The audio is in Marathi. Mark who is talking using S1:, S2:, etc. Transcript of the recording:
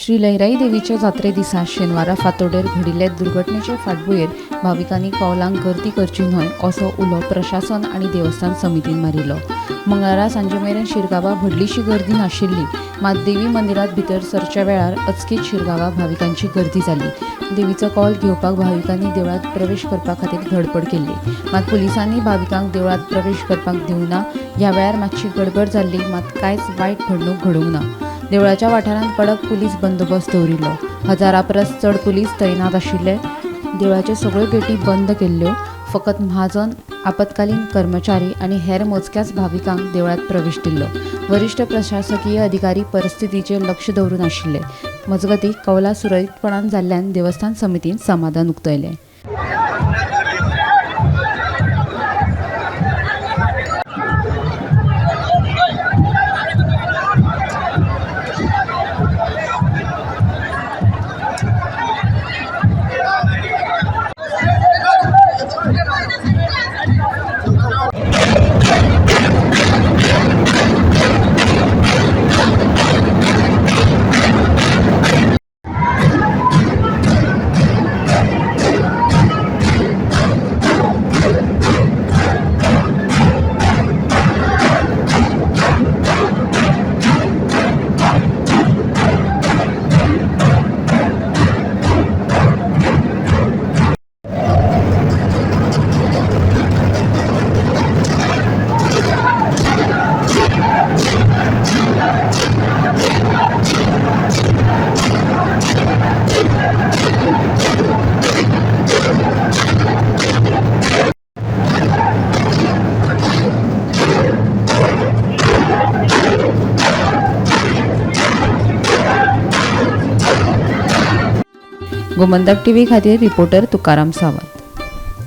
S1: श्री लयराई देवीच्या जात्रे दिसा शेनवारा फांतोडेर घडिल्ले दुर्घटनेचे फाटभुंयेर भाविकांनी कौलांक गर्दी करची न्हय असो उलो प्रशासन आनी देवस्थान समितीन मारिल्लो। मंगळारा सांजे मेरेन शिरगांवा व्हडलीशी गर्दी नाशिल्ली, मात देवी मंदिरांत भितर सरच्या वेळार अचकीत शिरगांवा भाविकांची गर्दी जाली। देवीचो कौल घेवपाक भाविकांनी देवळांत प्रवेश करपा खातीर धडपड केल्ली, मात पुलिसांनी भाविकांक देवळांत प्रवेश करपाक दिवंक ना। ह्या वेळार मातशी गडबड जाल्ली, मात कांयच वायट घडणूक घडूंक ना। देवळाच्या वाठारांत कडक पुलीस बंदोबस्त दवरिल्लो, 1000 परस चड पुलीस तैनात आशिल्ले। देवळाच्यो सगळ्यो गेटी बंद केल्ल्यो, फकत महाजन, आपतकालीन कर्मचारी आनी हेर मोजक्याच भाविकांक देवळांत प्रवेश दिल्लो। वरिश्ठ प्रशासकीय अधिकारी परिस्थितीचेर लक्ष दवरून आशिल्ले। मजगतीं कौला सुरळीतपणान जाल्ल्यान देवस्थान समितीन समाधान उक्तायलें। गोमंतक टीव्ही खातीर रिपोर्टर तुकाराम सावंत।